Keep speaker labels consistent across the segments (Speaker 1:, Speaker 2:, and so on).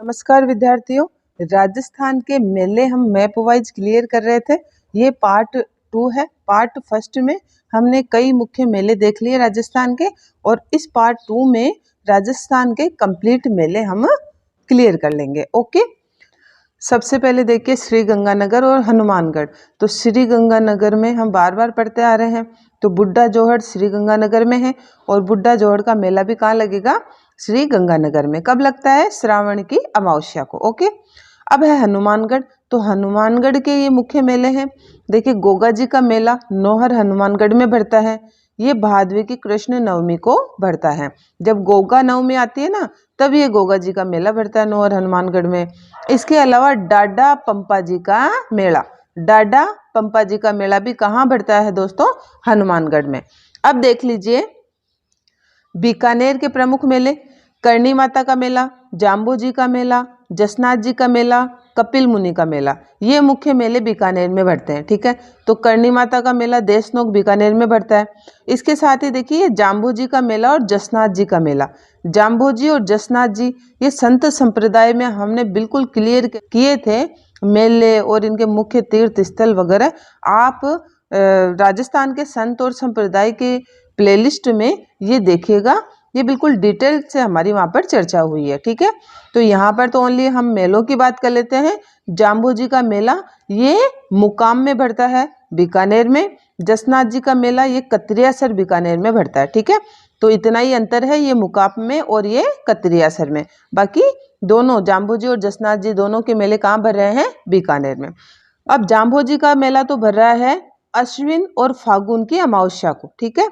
Speaker 1: नमस्कार विद्यार्थियों, राजस्थान के मेले हम मैप वाइज क्लियर कर रहे थे। ये पार्ट 2 है। पार्ट फर्स्ट में हमने कई मुख्य मेले देख लिए राजस्थान के, और इस पार्ट 2 में राजस्थान के कंप्लीट मेले हम क्लियर कर लेंगे। ओके, सबसे पहले देखिए श्री गंगानगर और हनुमानगढ़। तो श्री गंगानगर में हम बार बार पढ़ते आ रहे हैं, तो बुड्ढा जोहड़ श्री गंगानगर में है, और बुड्ढा जोहड़ का मेला भी कहाँ लगेगा? श्री गंगानगर में। कब लगता है? श्रावण की अमावस्या को। ओके, अब है हनुमानगढ़। तो हनुमानगढ़ के ये मुख्य मेले हैं। देखिए गोगा जी का मेला नौहर हनुमानगढ़ में भरता है। ये भादवे की कृष्ण नवमी को भरता है। जब गोगा नवमी आती है ना, तब ये गोगा जी का मेला भरता है नौहर हनुमानगढ़ में। इसके अलावा डाडा पंपा जी का मेला, डाडा पंपा जी का मेला भी कहाँ भरता है दोस्तों? हनुमानगढ़ में। अब देख लीजिए बीकानेर के प्रमुख मेले, करणी माता का मेला, जाम्बू जी का मेला, जसनाथ जी का मेला, कपिल मुनि का मेला। ये मुख्य मेले बीकानेर में भरते हैं। ठीक है, तो करणी माता का मेला देशनोक बीकानेर में भरता है। इसके साथ ही देखिए जाम्बू जी का मेला और जसनाथ जी का मेला। जाम्बू जी और जसनाथ जी ये संत संप्रदाय में हमने बिल्कुल क्लियर किए थे मेले और इनके मुख्य तीर्थ स्थल वगैरह। आप राजस्थान के संत और संप्रदाय के प्लेलिस्ट में ये देखिएगा, ये बिल्कुल डिटेल से हमारी वहाँ पर चर्चा हुई है। ठीक है, तो यहाँ पर तो ओनली हम मेलों की बात कर लेते हैं। जाम्बू जी का मेला ये मुकाम में भरता है बीकानेर में। जसनाथ जी का मेला ये कतरियासर बीकानेर में भरता है। ठीक है, तो इतना ही अंतर है, ये मुकाम में और ये कतरियासर में। बाकी दोनों जाम्बू जी और जसनाथ जी दोनों के मेले कहाँ भर रहे हैं? बीकानेर में। अब जाम्बू जी का मेला तो भर रहा है अश्विन और फागुन की अमावस्या को। ठीक है,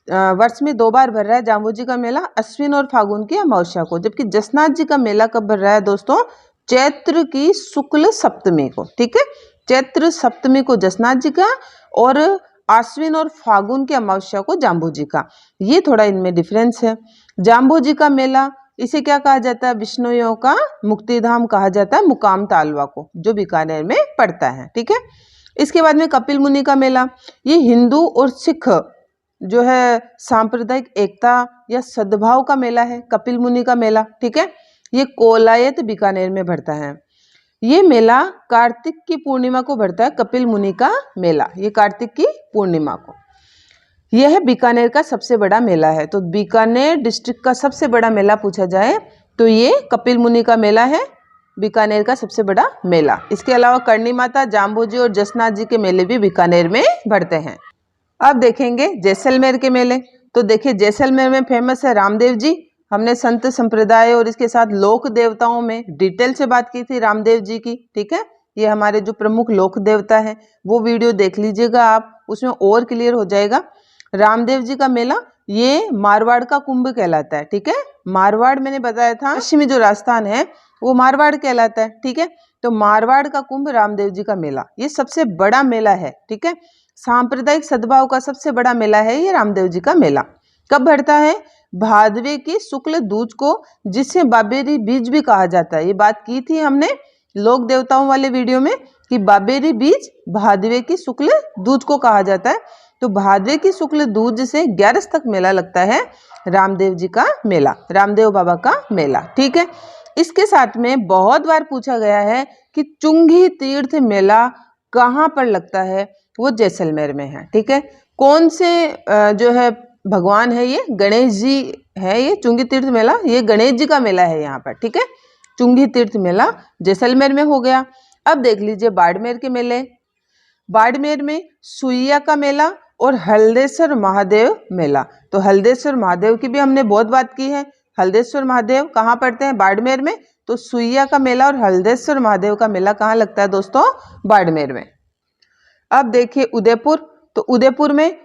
Speaker 1: वर्ष में 2 बार भर रहा है जाम्बू जी का मेला, अश्विन और फागुन की अमावस्या को। जबकि जसनाथ जी का मेला कब भर रहा है दोस्तों? चैत्र की शुक्ल सप्तमी को। ठीक है, चैत्र सप्तमी को जसनाथ जी का, और आश्विन और फागुन की अमावस्या को जाम्बू जी का। ये थोड़ा इनमें डिफरेंस है। जाम्बू जी का मेला इसे क्या कहा जाता है? विष्णुयों का मुक्तिधाम कहा जाता है, मुकाम तालवा को, जो बीकानेर में पड़ता है। ठीक है, इसके बाद में कपिल मुनि का मेला, ये हिंदू और सिख जो है सांप्रदायिक एकता या सद्भाव का मेला है, कपिल मुनि का मेला। ठीक है, ये कोलायत बीकानेर में भरता है। ये मेला कार्तिक की पूर्णिमा को भरता है, कपिल मुनि का मेला ये कार्तिक की पूर्णिमा को। यह है बीकानेर का सबसे बड़ा मेला है। तो बीकानेर डिस्ट्रिक्ट का सबसे बड़ा मेला पूछा जाए तो ये कपिल मुनि का मेला है, बीकानेर का सबसे बड़ा मेला। इसके अलावा करणी माता, जाम्बू जी और जसनाथ जी के मेले भी बीकानेर में भरते हैं। अब देखेंगे जैसलमेर के मेले। तो देखिए जैसलमेर में फेमस है रामदेव जी। हमने संत संप्रदाय और इसके साथ लोक देवताओं में डिटेल से बात की थी रामदेव जी की। ठीक है, ये हमारे जो प्रमुख लोक देवता है, वो वीडियो देख लीजिएगा आप, उसमें और क्लियर हो जाएगा। रामदेव जी का मेला ये मारवाड़ का कुंभ कहलाता है। ठीक है, मारवाड़ मैंने बताया था पश्चिमी जो राजस्थान है वो मारवाड़ कहलाता है। ठीक है, तो मारवाड़ का कुंभ रामदेव जी का मेला ये सबसे बड़ा मेला है। ठीक है, सांप्रदायिक सद्भाव का सबसे बड़ा मेला है ये रामदेव जी का मेला। कब भरता है? भादवे की शुक्ल दूज को, जिसे बाबेरी बीज भी कहा जाता है। ये बात की थी हमने लोक देवताओं वाले वीडियो में कि बाबेरी बीज भादवे की शुक्ल दूज को कहा जाता है। तो भादवे की शुक्ल दूज से 11 तक मेला लगता है रामदेव जी का मेला, रामदेव बाबा का मेला। ठीक है, इसके साथ में बहुत बार पूछा गया है कि चुंगी तीर्थ मेला कहाँ पर लगता है? वो जैसलमेर में है। ठीक है, कौन से जो है भगवान है? ये गणेश जी है। ये चुंगी तीर्थ मेला ये गणेश जी का मेला है यहाँ पर। ठीक है, चुंगी तीर्थ मेला जैसलमेर में हो गया। अब देख लीजिए बाड़मेर के मेले। बाड़मेर में सुइया का मेला और हल्देश्वर महादेव मेला। तो हल्देश्वर महादेव की भी हमने बहुत बात की है। हल्देश्वर महादेव कहाँ पड़ते हैं? बाड़मेर में। तो सुइया का मेला और हल्देश्वर महादेव का मेला कहाँ लगता है दोस्तों? बाड़मेर में। अब देखिए उदयपुर। तो उदयपुर में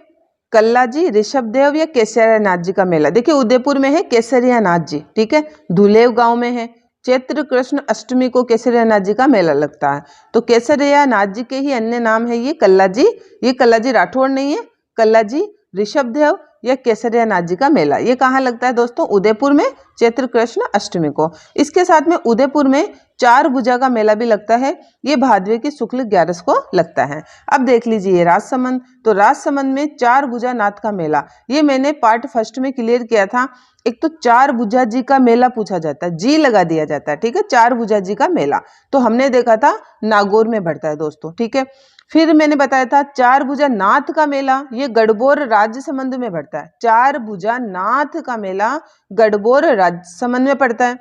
Speaker 1: कल्ला जी, ऋषभदेव या केसरिया नाथ जी का मेला। देखिए उदयपुर में है केसरिया नाथ जी। ठीक है, धुलेव गांव में है। चैत्र कृष्ण अष्टमी को केसरिया नाथ जी का मेला लगता है। तो केसरिया नाथ जी के ही अन्य नाम है ये कल्ला जी। ये कल्ला जी राठौड़ नहीं है, कल्ला जी ऋषभदेव या केसरिया नाथ जी का मेला, ये कहाँ लगता है दोस्तों? उदयपुर में चैत्र कृष्ण अष्टमी को। इसके साथ में उदयपुर में चार भुजा का मेला भी लगता है, ये भादवे की शुक्ल 11 को लगता है। अब देख लीजिए राजसमंद, तो राजसमंद में चार भुजा नाथ का मेला, ये मैंने पार्ट फर्स्ट में क्लियर किया था। एक तो चार भुजा जी का मेला पूछा जाता है, जी लगा दिया जाता है, ठीक है, चार भुजा जी का मेला, तो हमने देखा था नागौर में बढ़ता है दोस्तों, ठीक है। फिर मैंने बताया था चार भुजा नाथ का मेला, ये गढ़बोर राजसमंद में पड़ता है। चार भुजा नाथ का मेला गढ़बोर राजसमंद में पड़ता है।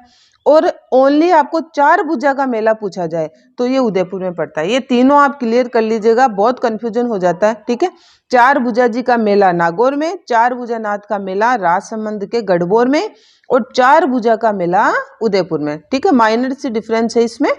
Speaker 1: और ओनली आपको चार भुजा का मेला पूछा जाए तो ये उदयपुर में पड़ता है। ये तीनों आप क्लियर कर लीजिएगा, बहुत कंफ्यूजन हो जाता है, ठीक है। चार भुजा जी का मेला नागौर में, चार भुजा नाथ का मेला राजसमंद के गढ़बोर में, और चार भुजा का मेला उदयपुर में, ठीक है। माइनर सी डिफरेंस है इसमें।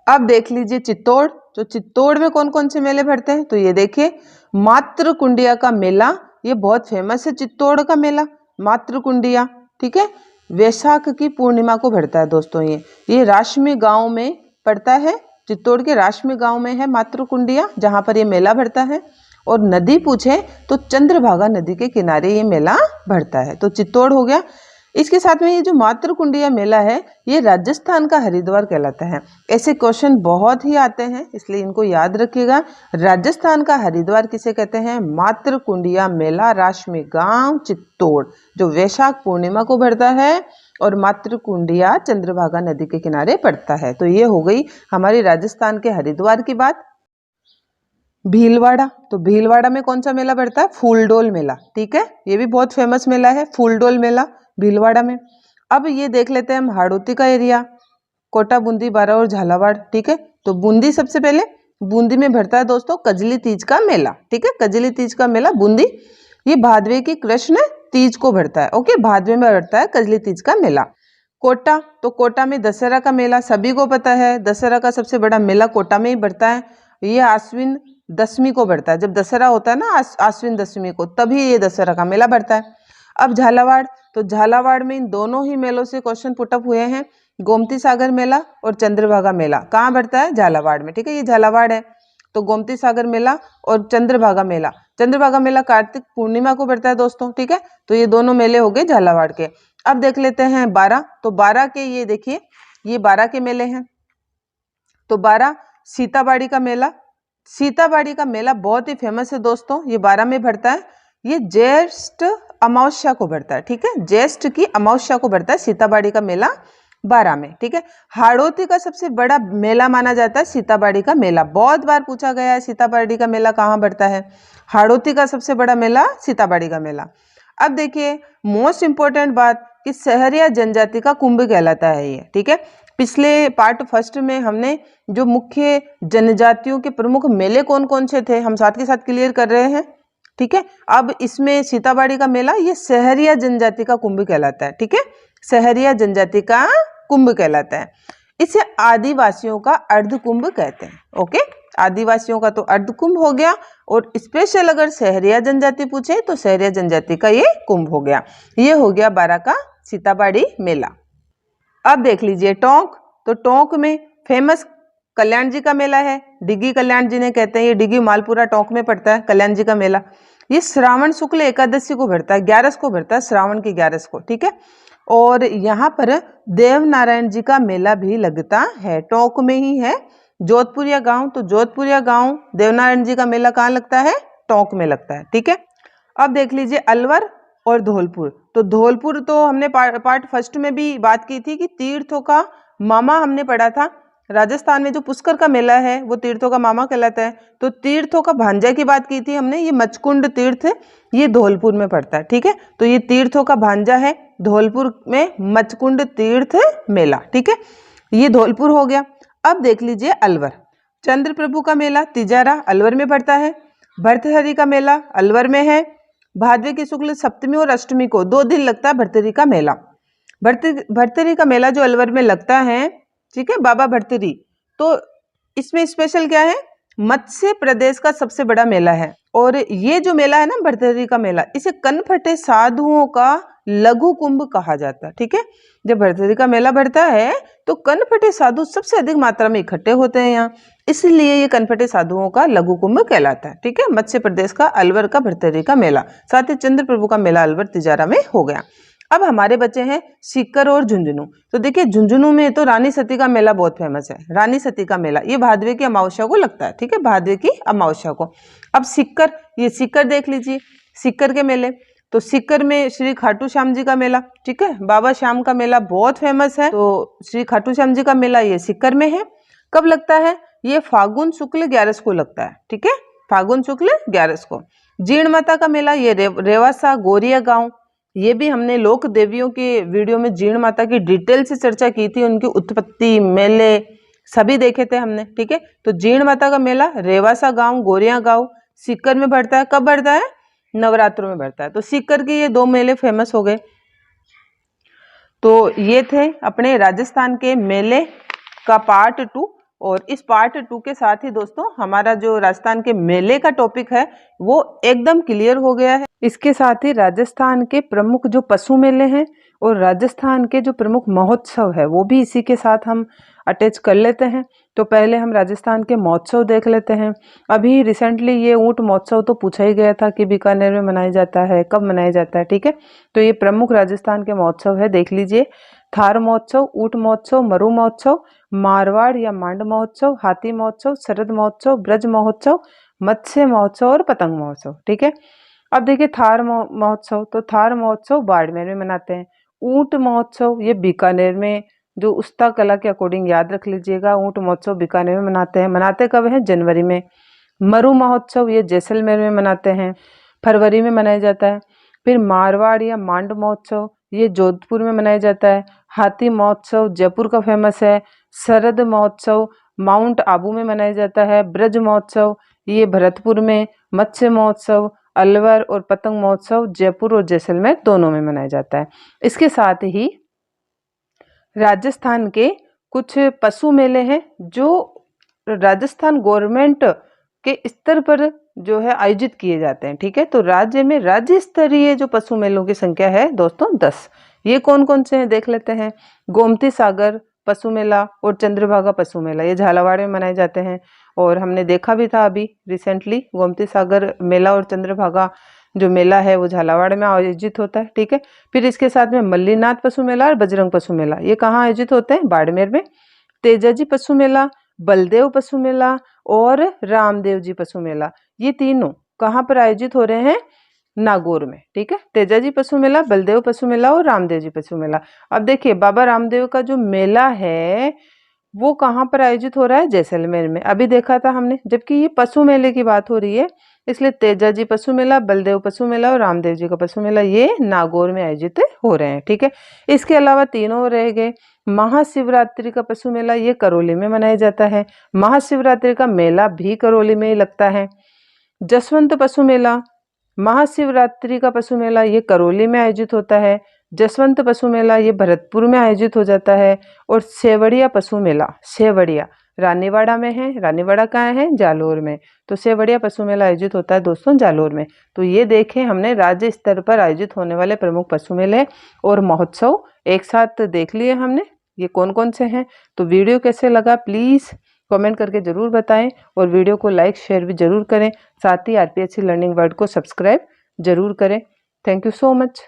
Speaker 1: अब देख लीजिए चित्तौड़, तो चित्तौड़ में कौन कौन से मेले भरते हैं? तो ये देखिए मातृकुंडिया का मेला, ये बहुत फेमस है चित्तौड़ का मेला मातृकुंडिया, ठीक है। वैशाख की पूर्णिमा को भरता है दोस्तों। ये राशमी गांव में पड़ता है, चित्तौड़ के राशमी गांव में है मातृकुंडिया, जहां पर ये मेला भरता है। और नदी पूछे तो चंद्रभागा नदी के किनारे ये मेला भरता है, तो चित्तौड़ हो गया। इसके साथ में ये जो मातृकुंडिया मेला है ये राजस्थान का हरिद्वार कहलाता है। ऐसे क्वेश्चन बहुत ही आते हैं, इसलिए इनको याद रखिएगा। राजस्थान का हरिद्वार किसे कहते हैं? मातृकुंडिया मेला राशमी गांव चित्तौड़, जो वैशाख पूर्णिमा को भरता है और मातृकुंडिया चंद्रभागा नदी के किनारे पड़ता है। तो ये हो गई हमारी राजस्थान के हरिद्वार की बात। भीलवाड़ा, तो भीलवाड़ा में कौन सा मेला पड़ता है? फूलडोल मेला, ठीक है, ये भी बहुत फेमस मेला है फूलडोल मेला भीलवाड़ा में। अब ये देख लेते हैं हम हाड़ौती का एरिया, कोटा, बूंदी, बारा और झालावाड़, ठीक है। तो बूंदी सबसे पहले, बूंदी में भरता है दोस्तों कजली तीज का मेला, ठीक है, कजली तीज का मेला बूंदी, ये भादवे की कृष्ण तीज को भरता है, ओके, भादवे में भरता है कजली तीज का मेला। कोटा, तो कोटा में दशहरा का मेला सभी को पता है, दशहरा का सबसे बड़ा मेला कोटा में ही भरता है। ये आश्विन दशमी को भरता है, जब दशहरा होता है ना आश्विन दशमी को, तभी ये दशहरा का मेला भरता है। अब झालावाड़, तो झालावाड़ में इन दोनों ही मेलों से क्वेश्चन पुटअप हुए हैं, गोमती सागर मेला और चंद्रभागा मेला कहाँ भरता है? झालावाड़ में, ठीक है, ये झालावाड़ है। तो गोमती सागर मेला और चंद्रभागा मेला, चंद्रभागा मेला कार्तिक पूर्णिमा को भरता है दोस्तों, ठीक है। तो ये दोनों मेले हो गए झालावाड़ के। अब देख लेते हैं बारा, तो बारा के ये देखिए, ये बारा के मेले हैं। तो बारा सीताबाड़ी का मेला, सीताबाड़ी का मेला बहुत ही फेमस है दोस्तों, ये बारा में भरता है, ये ज्येष्ठ अमावस्या को भरता है, ठीक है, ज्येष्ठ की अमावस्या को भरता है सीताबाड़ी का मेला बारा में, ठीक है। हाड़ौती का सबसे बड़ा मेला माना जाता है सीताबाड़ी का मेला, बहुत बार पूछा गया है सीताबाड़ी का मेला कहाँ भरता है? हाड़ौती का सबसे बड़ा मेला सीताबाड़ी का मेला। अब देखिए मोस्ट इंपॉर्टेंट बात कि सहरिया जनजाति का कुंभ कहलाता है ये, ठीक है। पिछले पार्ट फर्स्ट में हमने जो मुख्य जनजातियों के प्रमुख मेले कौन कौन से थे हम साथ के साथ क्लियर कर रहे हैं, ठीक है। अब इसमें सीताबाड़ी का मेला ये सहरिया जनजाति का कुंभ कहलाता है, ठीक है, सहरिया जनजाति का कुंभ कहलाता है। इसे आदिवासियों का अर्ध कुंभ कहते हैं, ओके, आदिवासियों का तो अर्ध कुंभ हो गया, और स्पेशल अगर सहरिया जनजाति पूछे तो सहरिया जनजाति का ये कुंभ हो गया। ये हो गया बारा का सीताबाड़ी मेला। अब देख लीजिए टोंक, तो टोंक में फेमस कल्याण जी का मेला है, डिगी कल्याण जी ने कहते हैं, ये डिगी मालपुरा टोंक में पड़ता है कल्याण जी का मेला। ये श्रावण शुक्ल एकादशी को भरता है, 11 को भरता है, श्रावण की 11 को, ठीक है। और यहाँ पर देव नारायण जी का मेला भी लगता है, टोंक में ही है। जोधपुरिया गांव, तो जोधपुरिया गांव देवनारायण जी का मेला कहाँ लगता है? टोंक में लगता है, ठीक है। अब देख लीजिए अलवर और धौलपुर, तो धौलपुर तो हमने पार्ट फर्स्ट में भी बात की थी कि तीर्थों का मामा हमने पढ़ा था, राजस्थान में जो पुष्कर का मेला है वो तीर्थों का मामा कहलाता है। तो तीर्थों का भांजा की बात की थी हमने, ये मचकुंड तीर्थ ये धौलपुर में पड़ता है, ठीक है। तो ये तीर्थों का भांजा है धौलपुर में मचकुंड तीर्थ मेला, ठीक है, ये धौलपुर हो गया। अब देख लीजिए अलवर, चंद्र प्रभु का मेला तिजारा अलवर में पड़ता है, भर्तहरि का मेला अलवर में है, भादवे की शुक्ल सप्तमी और अष्टमी को 2 दिन लगता है भर्तहरि का मेला। भर्तहरि का मेला जो अलवर में लगता है, ठीक है, बाबा भर्तहरि, तो इसमें स्पेशल क्या है? मत्स्य प्रदेश का सबसे बड़ा मेला है। और ये जो मेला है ना भर्तहरि का मेला, इसे कनफटे साधुओं का लघु कुंभ कहा जाता है, ठीक है। जब भर्तहरि का मेला भरता है तो कनफटे साधु सबसे अधिक मात्रा में इकट्ठे होते हैं यहाँ, इसलिए ये कनपटे साधुओं का लघु कुंभ कहलाता है। ठीक है, मत्स्य प्रदेश का अलवर का भरतरी का मेला, साथ ही चंद्र प्रभु का मेला अलवर तिजारा में हो गया। अब हमारे बचे हैं सीकर और झुंझुनू। तो देखिए झुंझुनू में तो रानी सती का मेला बहुत फेमस है। रानी सती का मेला ये भादवे की अमावस्या को लगता है। ठीक है, भादवे की अमावस्या को। अब सीकर, ये सीकर देख लीजिए, सीकर के मेले। तो सीकर में श्री खाटू श्याम जी का मेला, ठीक है, बाबा श्याम का मेला बहुत फेमस है। तो श्री खाटू श्याम जी का मेला ये सीकर में है। कब लगता है? ये फागुन शुक्ल 11 को लगता है। ठीक है, फागुन शुक्ल 11 को। जीण माता का मेला ये रेवासा गोरिया गांव, ये भी हमने लोक देवियों के वीडियो में जीण माता की डिटेल से चर्चा की थी, उनकी उत्पत्ति, मेले सभी देखे थे हमने। ठीक है, तो जीण माता का मेला रेवासा गांव गोरिया गांव सीकर में बढ़ता है। कब बढ़ता है? नवरात्रों में बढ़ता है। तो सीकर के ये 2 मेले फेमस हो गए। तो ये थे अपने राजस्थान के मेले का पार्ट 2। और इस पार्ट 2 के साथ ही दोस्तों हमारा जो राजस्थान के मेले का टॉपिक है वो एकदम क्लियर हो गया है। इसके साथ ही राजस्थान के प्रमुख जो पशु मेले हैं और राजस्थान के जो प्रमुख महोत्सव है वो भी इसी के साथ हम अटैच कर लेते हैं। तो पहले हम राजस्थान के महोत्सव देख लेते हैं। अभी रिसेंटली ये ऊंट महोत्सव तो पूछा ही गया था कि बीकानेर में मनाया जाता है, कब मनाया जाता है। ठीक है, तो ये प्रमुख राजस्थान के महोत्सव है, देख लीजिए। थार महोत्सव, ऊंट महोत्सव, मरु महोत्सव, मारवाड़ या मांड महोत्सव, हाथी महोत्सव, शरद महोत्सव, ब्रज महोत्सव, मत्स्य महोत्सव और पतंग महोत्सव। ठीक है, अब देखिए थार महोत्सव, तो थार महोत्सव बाड़मेर में मनाते हैं। ऊंट महोत्सव ये बीकानेर में, जो उस्ता कला के अकॉर्डिंग याद रख लीजिएगा, ऊंट महोत्सव बीकानेर में मनाते हैं। मनाते कब है? जनवरी में। मरु महोत्सव ये जैसलमेर में मनाते हैं, फरवरी में मनाया जाता है। फिर मारवाड़ या मांड महोत्सव ये जोधपुर में मनाया जाता है। हाथी महोत्सव जयपुर का फेमस है। शरद महोत्सव माउंट आबू में मनाया जाता है। ब्रज महोत्सव ये भरतपुर में। मत्स्य महोत्सव अलवर और पतंग महोत्सव जयपुर और जैसलमेर दोनों में मनाया जाता है। इसके साथ ही राजस्थान के कुछ पशु मेले हैं जो राजस्थान गवर्नमेंट के स्तर पर जो है आयोजित किए जाते हैं। ठीक है, तो राज्य में राज्य स्तरीय जो पशु मेलों की संख्या है दोस्तों 10। ये कौन कौन से हैं देख लेते हैं। गोमती सागर पशु मेला और चंद्रभागा पशु मेला ये झालावाड़ में मनाए जाते हैं। और हमने देखा भी था अभी रिसेंटली, गोमती सागर मेला और चंद्रभागा जो मेला है वो झालावाड़ में आयोजित होता है। ठीक है, फिर इसके साथ में मल्लीनाथ पशु मेला और बजरंग पशु मेला ये कहाँ आयोजित होते हैं? बाड़मेर में। तेजाजी पशु मेला, बलदेव पशु मेला और रामदेव जी पशु मेला ये तीनों कहाँ पर आयोजित हो रहे हैं? नागौर में। ठीक है, तेजाजी पशु मेला, बलदेव पशु मेला और रामदेव जी पशु मेला। अब देखिए बाबा रामदेव का जो मेला है वो कहाँ पर आयोजित हो रहा है? जैसलमेर में। अभी देखा था हमने, जबकि ये पशु मेले की बात हो रही है, इसलिए तेजाजी पशु मेला, बलदेव पशु मेला और रामदेव जी का पशु मेला ये नागौर में आयोजित हो रहे हैं। ठीक है, इसके अलावा तीनों रह गए। महाशिवरात्रि का पशु मेला ये करौली में मनाया जाता है। महाशिवरात्रि का मेला भी करौली में ही लगता है। जसवंत पशु मेला, महाशिवरात्रि का पशु मेला ये करौली में आयोजित होता है। जसवंत पशु मेला ये भरतपुर में आयोजित हो जाता है। और सेवड़िया पशु मेला, सेवड़िया रानीवाड़ा में है। रानीवाड़ा कहाँ है? जालोर में। तो सेवड़िया पशु मेला आयोजित होता है दोस्तों जालोर में। तो ये देखें हमने राज्य स्तर पर आयोजित होने वाले प्रमुख पशु मेले और महोत्सव एक साथ देख लिए हमने, ये कौन कौन से हैं। तो वीडियो कैसे लगा प्लीज़ कमेंट करके ज़रूर बताएं और वीडियो को लाइक शेयर भी ज़रूर करें। साथ ही आरपीएससी लर्निंग वर्ल्ड को सब्सक्राइब ज़रूर करें। Thank you so much.